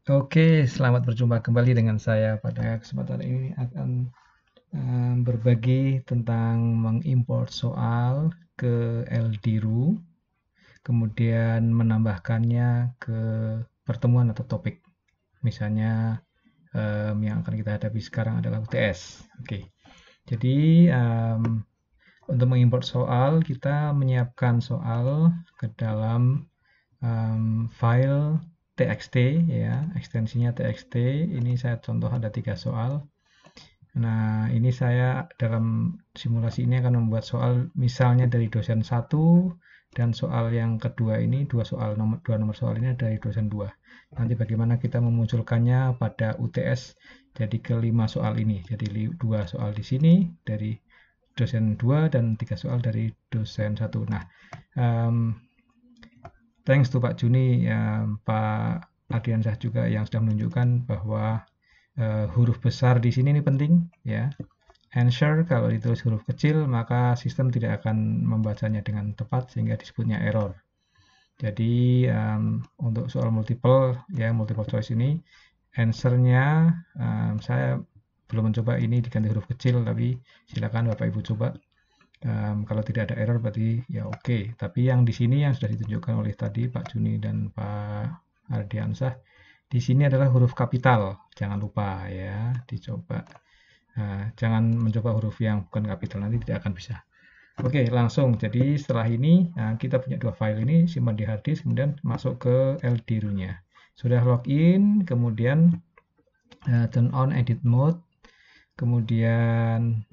Oke, selamat berjumpa kembali dengan saya. Pada kesempatan ini akan berbagi tentang mengimport soal ke LDRU, kemudian menambahkannya ke pertemuan atau topik. Misalnya yang akan kita hadapi sekarang adalah UTS. Oke, jadi untuk mengimport soal, kita menyiapkan soal ke dalam file txt ya, ekstensinya txt. Ini saya contoh ada 3 soal. Nah, ini saya dalam simulasi ini akan membuat soal misalnya dari dosen 1 dan soal yang kedua ini dua nomor soal ini dari dosen 2. Nanti bagaimana kita memunculkannya pada UTS jadi kelima soal ini. Jadi 2 soal di sini dari dosen 2 dan 3 soal dari dosen 1. Nah, um, thanks to Pak Juni, ya, Pak Ardiansyah juga yang sudah menunjukkan bahwa huruf besar di sini ini penting, ya. Answer kalau ditulis huruf kecil maka sistem tidak akan membacanya dengan tepat sehingga disebutnya error. Jadi untuk soal multiple choice ini, answernya saya belum mencoba ini diganti huruf kecil, tapi silakan Bapak Ibu coba. Kalau tidak ada error berarti ya oke. Tapi yang di sini yang sudah ditunjukkan oleh tadi Pak Juni dan Pak Ardiansah, di sini adalah huruf kapital. Jangan lupa ya, dicoba. Jangan mencoba huruf yang bukan kapital, nanti tidak akan bisa. Oke, langsung. Jadi setelah ini kita punya 2 file ini, simpan di hard disk, kemudian masuk ke LDRU-nya. Sudah login, kemudian turn on edit mode. Kemudian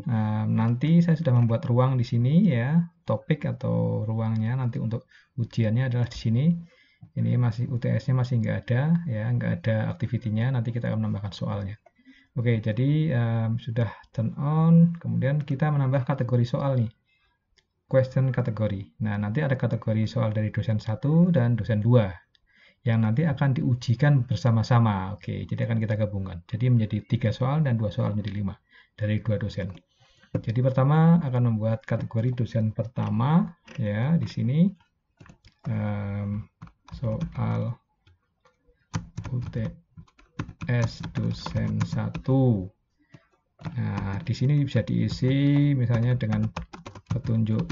nanti saya sudah membuat ruang di sini ya, topik atau ruangnya nanti untuk ujiannya adalah di sini. Ini masih UTS-nya masih nggak ada ya, nggak ada activity-nya. Nanti kita akan menambahkan soalnya. Oke, jadi sudah turn on. Kemudian kita menambah kategori soal nih, question kategori. Nah, nanti ada kategori soal dari dosen 1 dan dosen 2 yang nanti akan diujikan bersama-sama. Oke, jadi akan kita gabungkan. Jadi menjadi 3 soal dan 2 soal menjadi 5 dari 2 dosen. Jadi pertama akan membuat kategori dosen pertama ya di sini soal UTS dosen 1. Nah, di sini bisa diisi misalnya dengan petunjuk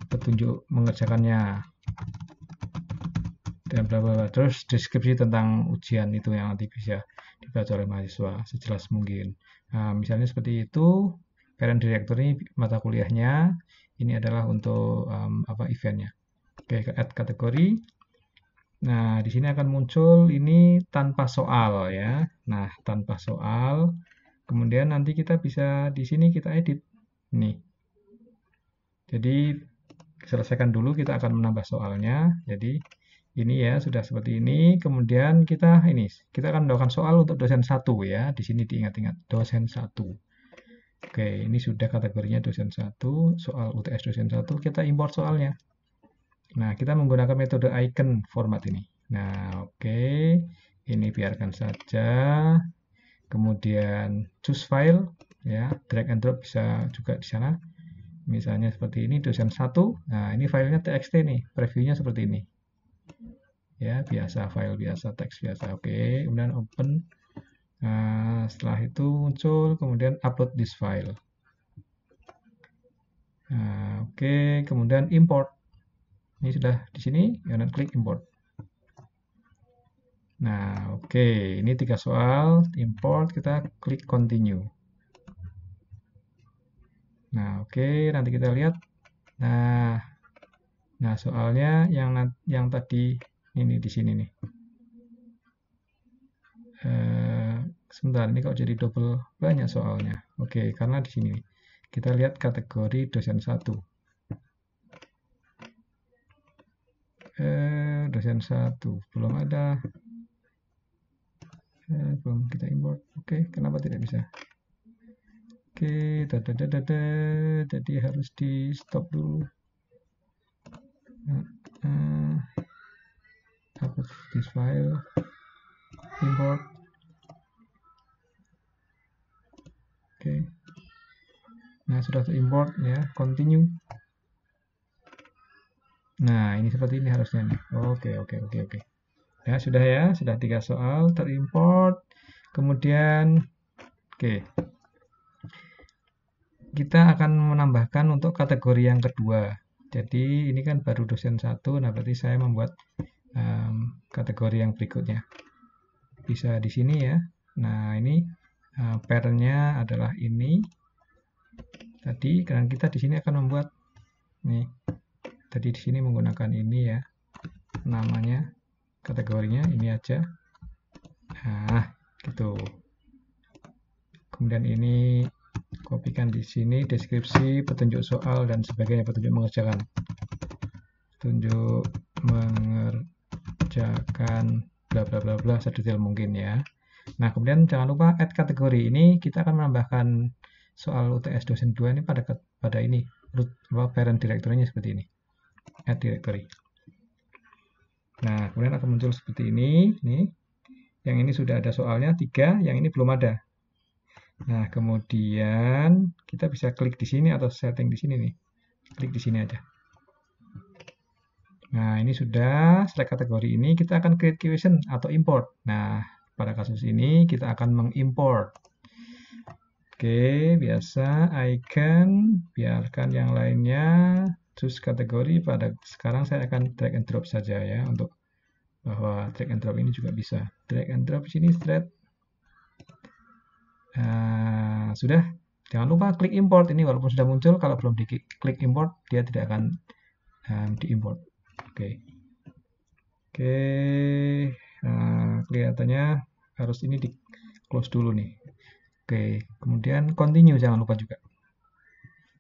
petunjuk mengerjakannya dan bla bla bla. Terus deskripsi tentang ujian itu yang nanti bisa dibaca oleh mahasiswa sejelas mungkin. Nah, misalnya seperti itu, parent director ini mata kuliahnya, ini adalah untuk eventnya. Oke, add kategori. Nah, di sini akan muncul ini tanpa soal ya. Nah, tanpa soal. Kemudian nanti kita bisa di sini kita edit. Nih. Jadi selesaikan dulu, kita akan menambah soalnya. Jadi ini ya sudah seperti ini. Kemudian kita akan melakukan soal untuk dosen 1 ya. Di sini diingat-ingat dosen 1. Oke, ini sudah kategorinya dosen 1, soal UTS dosen 1. Kita import soalnya. Nah, kita menggunakan metode icon format ini. Nah, oke. Ini biarkan saja. Kemudian choose file ya, drag and drop bisa juga di sana. Misalnya seperti ini dosen 1. Nah, ini filenya txt nih, previewnya seperti ini. Ya, biasa file biasa, teks biasa. Oke, kemudian open. Nah, setelah itu muncul, kemudian upload this file. Nah, oke, kemudian import. Ini sudah di sini, kemudian klik import. Nah, oke, ini 3 soal, import, kita klik continue. Nah, oke, nanti kita lihat. Nah, soalnya yang tadi ini di sini nih. Sebentar, ini kok jadi double banyak soalnya. Oke, karena di sini kita lihat kategori dosen 1. Dosen 1 belum ada. Belum kita import. Oke, kenapa tidak bisa? Oke, jadi harus di stop dulu. Upload this file, import. Oke. Nah, sudah terimport ya, continue. Nah, ini nih, seperti ini harusnya nih. Oke. Ya, sudah 3 soal terimport. Kemudian, oke. Kita akan menambahkan untuk kategori yang kedua. Jadi ini kan baru dosen 1, nah berarti saya membuat kategori yang berikutnya. Bisa di sini ya. Nah ini parent-nya adalah ini. Tadi dan kita di sini akan membuat nih. Tadi di sini menggunakan ini ya. Namanya kategorinya ini aja. Nah, gitu. Kemudian ini kopikan di sini deskripsi, petunjuk soal dan sebagainya, petunjuk mengerjakan. Petunjuk mengerjakan bla bla bla bla sedetail mungkin ya. Nah, kemudian jangan lupa add kategori. Ini kita akan menambahkan soal UTS dosen 2 ini pada ini root parent directory-nya seperti ini. Add directory. Nah, kemudian akan muncul seperti ini. Nih. Yang ini sudah ada soalnya 3, yang ini belum ada. Nah, kemudian kita bisa klik di sini atau setting di sini nih. Klik di sini aja. Nah, ini sudah select kategori ini kita akan create question atau import. Nah, pada kasus ini kita akan mengimport. Oke, biasa icon, biarkan yang lainnya choose kategori. Pada sekarang saya akan drag and drop saja ya untuk bahwa drag and drop ini juga bisa. Drag and drop sini straight. Sudah, jangan lupa klik import ini walaupun sudah muncul, kalau belum diklik import dia tidak akan diimport. Oke. Kelihatannya harus ini di close dulu nih. Oke, kemudian continue jangan lupa juga.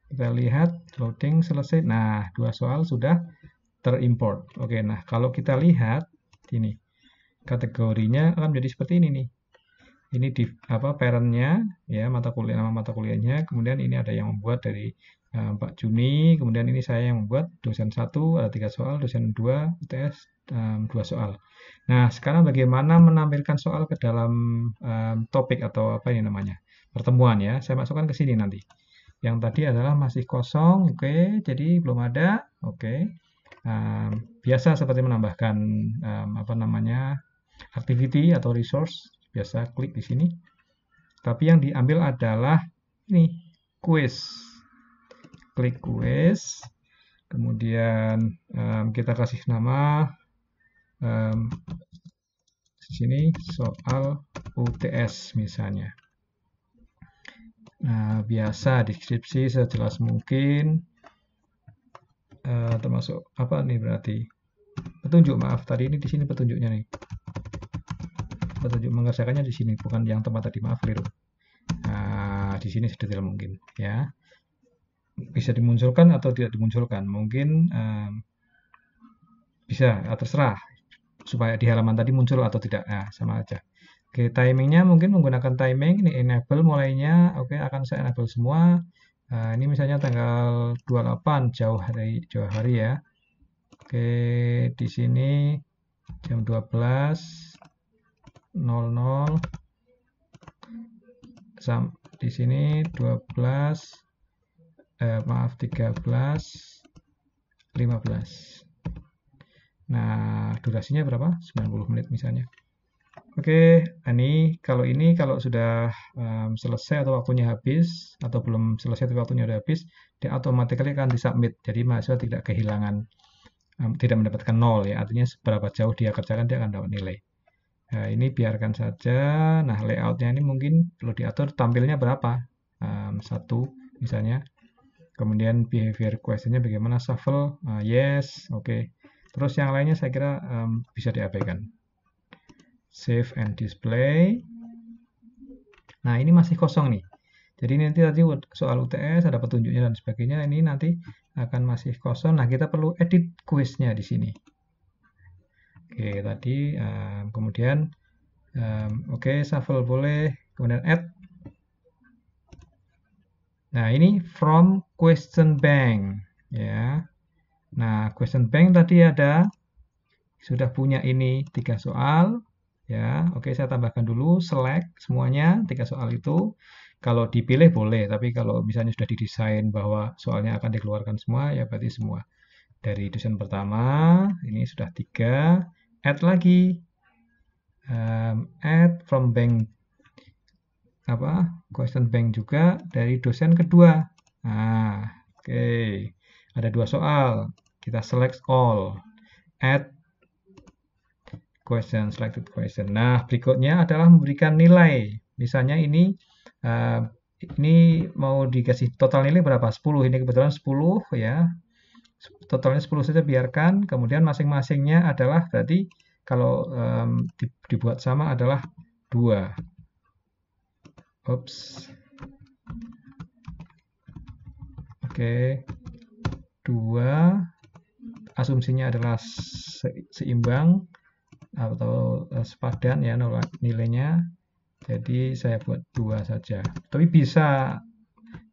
Kita lihat loading selesai. Nah, 2 soal sudah terimport. Oke, nah kalau kita lihat ini kategorinya akan menjadi seperti ini nih. Ini di parent-nya ya, nama mata kuliahnya. Kemudian ini ada yang membuat dari Pak Juni, kemudian ini saya yang membuat dosen 1 ada 3 soal, dosen 2 UTS 2 soal. Nah, sekarang bagaimana menampilkan soal ke dalam topik atau apa ini namanya? Pertemuan ya. Saya masukkan ke sini nanti. Yang tadi adalah masih kosong, oke, jadi belum ada, oke. Biasa seperti menambahkan activity atau resource, biasa klik di sini. Tapi yang diambil adalah ini quiz. Klik quiz. Kemudian kita kasih nama di sini soal UTS misalnya. Nah, biasa deskripsi sejelas mungkin. Termasuk apa nih berarti? Petunjuk, maaf, tadi ini di sini petunjuknya nih. Petunjuk mengerjakannya di sini, bukan yang tempat tadi, maaf keliru. Nah, di sini sedetail mungkin ya. Bisa dimunculkan atau tidak dimunculkan, mungkin bisa, terserah supaya di halaman tadi muncul atau tidak. Nah, sama aja. Oke, timingnya mungkin menggunakan timing, ini enable mulainya, oke, akan saya enable semua. Ini misalnya tanggal 28 jauh hari ya. Oke, di sini jam 12.00 di sini 13.15. Nah, durasinya berapa? 90 menit misalnya. Oke, kalau sudah selesai atau waktunya habis, atau belum selesai tapi waktunya sudah habis, dia otomatis akan disubmit. Jadi mahasiswa tidak kehilangan, tidak mendapatkan 0 ya. Artinya seberapa jauh dia kerjakan dia akan dapat nilai. Nah, ini biarkan saja. Nah, layoutnya ini mungkin perlu diatur tampilnya berapa. 1 misalnya. Kemudian behavior questionnya bagaimana, shuffle, yes, oke. Terus yang lainnya saya kira bisa diabaikan. Save and display. Nah, ini masih kosong nih. Jadi nanti soal UTS ada petunjuknya dan sebagainya. Ini nanti akan masih kosong. Nah, kita perlu edit quiznya di sini. Oke, tadi kemudian oke, shuffle boleh, kemudian add. Nah, ini from question bank ya. Nah, question bank tadi sudah punya ini 3 soal ya. Oke, saya tambahkan dulu select semuanya 3 soal itu. Kalau dipilih boleh, tapi kalau misalnya sudah didesain bahwa soalnya akan dikeluarkan semua ya berarti semua. Dari dosen pertama, ini sudah 3. Add lagi. Add from bank question bank juga dari dosen kedua. Nah, oke. Ada 2 soal. Kita select all. Add question, selected question. Nah, berikutnya adalah memberikan nilai. Misalnya ini mau dikasih total nilai berapa? 10. Ini kebetulan 10 ya. Totalnya 10 saja biarkan. Kemudian masing-masingnya adalah berarti kalau dibuat sama adalah 2. Oops. Oke. 2. Asumsinya adalah seimbang atau sepadan ya nilainya. Jadi saya buat 2 saja. Tapi bisa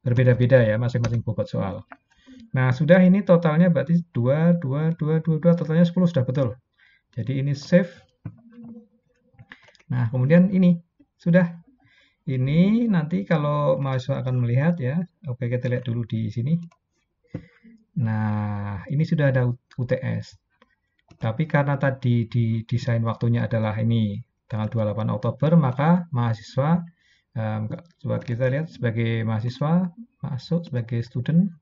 berbeda-beda ya masing-masing bobot soal. Nah, sudah ini totalnya berarti 2, 2, 2, 2, 2, totalnya 10 sudah betul. Jadi ini save. Nah, kemudian ini sudah. Ini nanti kalau mahasiswa akan melihat ya. Oke, kita lihat dulu di sini. Nah, ini sudah ada UTS. Tapi karena tadi di desain waktunya adalah ini tanggal 28 Oktober, maka mahasiswa coba kita lihat sebagai mahasiswa masuk sebagai student.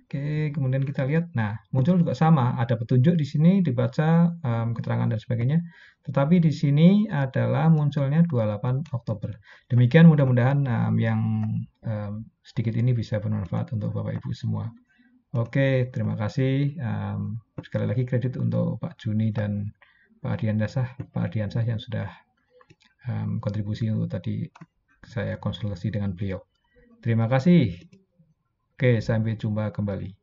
Oke, kemudian kita lihat, nah muncul juga sama, ada petunjuk di sini dibaca keterangan dan sebagainya. Tetapi di sini adalah munculnya 28 Oktober. Demikian mudah-mudahan yang sedikit ini bisa bermanfaat untuk Bapak Ibu semua. Oke, terima kasih. Sekali lagi kredit untuk Pak Juni dan Pak Ardiansah yang sudah kontribusi untuk tadi saya konsultasi dengan beliau. Terima kasih. Oke, sampai jumpa kembali.